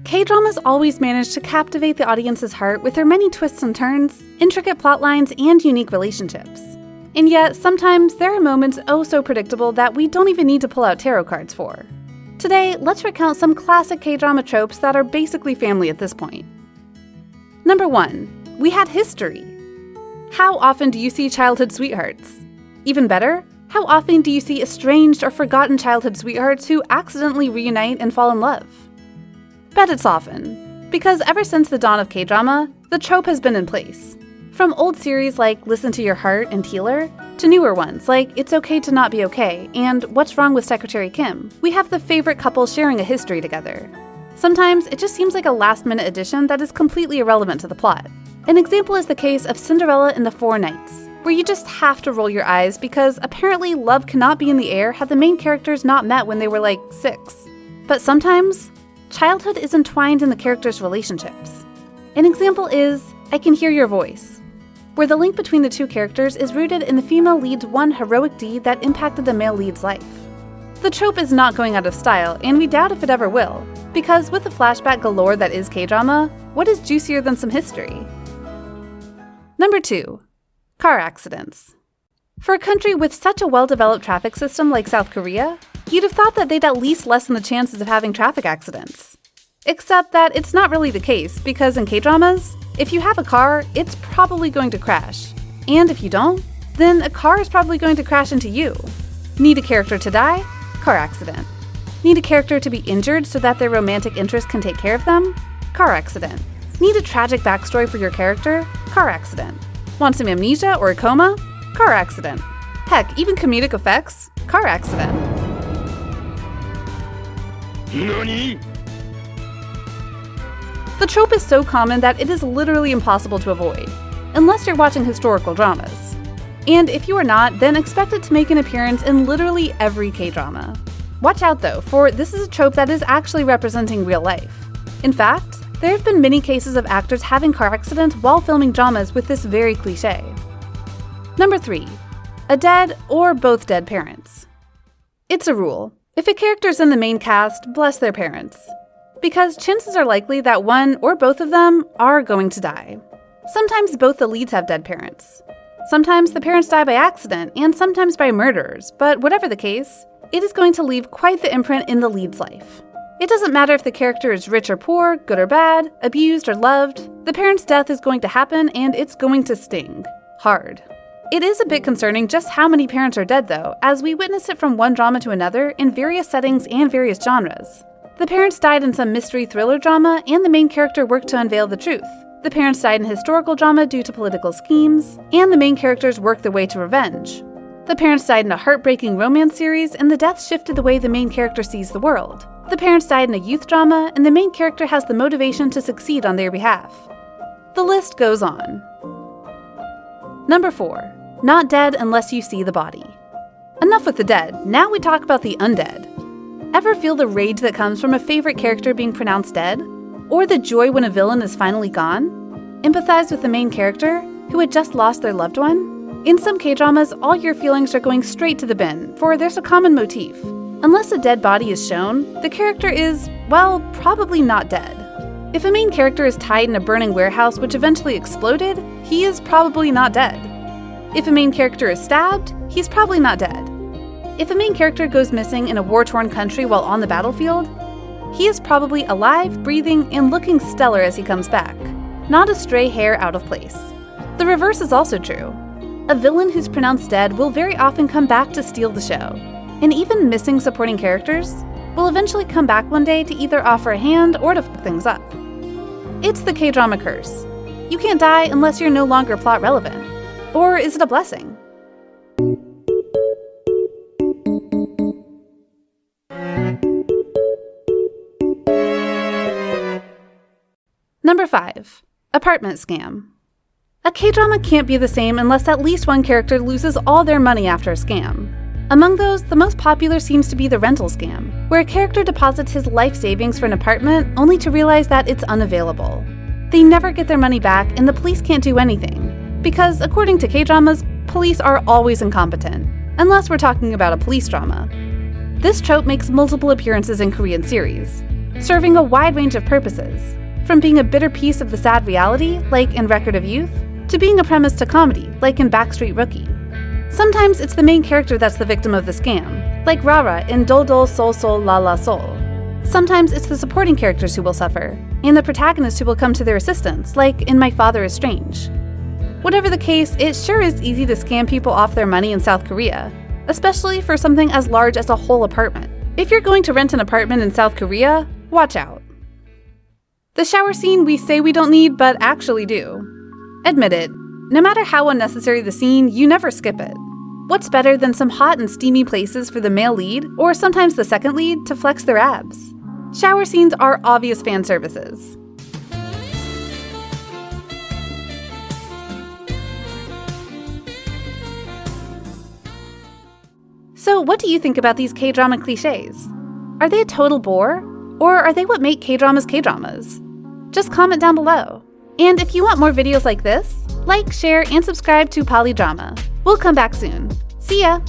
K-dramas always manage to captivate the audience's heart with their many twists and turns, intricate plot lines, and unique relationships. And yet, sometimes there are moments oh so predictable that we don't even need to pull out tarot cards for. Today, let's recount some classic K-drama tropes that are basically family at this point. Number 1. We had history. How often do you see childhood sweethearts? Even better, how often do you see estranged or forgotten childhood sweethearts who accidentally reunite and fall in love? Bet it's often, because ever since the dawn of K-drama, the trope has been in place. From old series like Listen to Your Heart and Healer, to newer ones like It's Okay to Not Be Okay and What's Wrong with Secretary Kim, we have the favorite couple sharing a history together. Sometimes it just seems like a last-minute addition that is completely irrelevant to the plot. An example is the case of Cinderella and the Four Knights, where you just have to roll your eyes because apparently love cannot be in the air had the main characters not met when they were like 6. But sometimes, childhood is entwined in the characters' relationships. An example is I Can Hear Your Voice, where the link between the two characters is rooted in the female lead's one heroic deed that impacted the male lead's life. The trope is not going out of style, and we doubt if it ever will, because with the flashback galore that is K-drama, what is juicier than some history? Number 2. Car accidents. For a country with such a well-developed traffic system like South Korea, you'd have thought that they'd at least lessen the chances of having traffic accidents. Except that it's not really the case, because in K-dramas, if you have a car, it's probably going to crash. And if you don't, then a car is probably going to crash into you. Need a character to die? Car accident. Need a character to be injured so that their romantic interest can take care of them? Car accident. Need a tragic backstory for your character? Car accident. Want some amnesia or a coma? Car accident. Heck, even comedic effects? Car accident. NANI?! The trope is so common that it is literally impossible to avoid, unless you're watching historical dramas. And if you are not, then expect it to make an appearance in literally every K-drama. Watch out though, for this is a trope that is actually representing real life. In fact, there have been many cases of actors having car accidents while filming dramas with this very cliché. Number 3. A dead or both dead parents. It's a rule. If a character's in the main cast, bless their parents. Because chances are likely that one or both of them are going to die. Sometimes both the leads have dead parents. Sometimes the parents die by accident, and sometimes by murderers, but whatever the case, it is going to leave quite the imprint in the lead's life. It doesn't matter if the character is rich or poor, good or bad, abused or loved, the parent's death is going to happen and it's going to sting. Hard. It is a bit concerning just how many parents are dead though, as we witness it from one drama to another in various settings and various genres. The parents died in some mystery thriller drama, and the main character worked to unveil the truth. The parents died in historical drama due to political schemes, and the main characters worked their way to revenge. The parents died in a heartbreaking romance series, and the death shifted the way the main character sees the world. The parents died in a youth drama, and the main character has the motivation to succeed on their behalf. The list goes on. Number 4. Not dead unless you see the body. Enough with the dead, now we talk about the undead. Ever feel the rage that comes from a favorite character being pronounced dead? Or the joy when a villain is finally gone? Empathize with the main character, who had just lost their loved one? In some K-dramas, all your feelings are going straight to the bin, for there's a common motif. Unless a dead body is shown, the character is, well, probably not dead. If a main character is tied in a burning warehouse which eventually exploded, he is probably not dead. If a main character is stabbed, he's probably not dead. If a main character goes missing in a war-torn country while on the battlefield, he is probably alive, breathing, and looking stellar as he comes back, not a stray hair out of place. The reverse is also true. A villain who's pronounced dead will very often come back to steal the show, and even missing supporting characters will eventually come back one day to either offer a hand or to fuck things up. It's the K-drama curse. You can't die unless you're no longer plot relevant. Or is it a blessing? Number 5. Apartment scam. A K-drama can't be the same unless at least one character loses all their money after a scam. Among those, the most popular seems to be the rental scam, where a character deposits his life savings for an apartment only to realize that it's unavailable. They never get their money back and the police can't do anything, because according to K-dramas, police are always incompetent, unless we're talking about a police drama. This trope makes multiple appearances in Korean series. serving a wide range of purposes, from being a bitter piece of the sad reality, like in Record of Youth, to being a premise to comedy, like in Backstreet Rookie. Sometimes it's the main character that's the victim of the scam, like Rara in Dol Dol Sol Sol La La Sol. Sometimes it's the supporting characters who will suffer, and the protagonist who will come to their assistance, like in My Father is Strange. Whatever the case, it sure is easy to scam people off their money in South Korea, especially for something as large as a whole apartment. If you're going to rent an apartment in South Korea, watch out. The shower scene we say we don't need, but actually do. Admit it, no matter how unnecessary the scene, you never skip it. What's better than some hot and steamy places for the male lead, or sometimes the second lead, to flex their abs? Shower scenes are obvious fan services. So what do you think about these K-drama cliches? Are they a total bore? Or are they what make K-dramas K-dramas? Just comment down below. And if you want more videos like this, like, share, and subscribe to bbalidrama. We'll come back soon. See ya!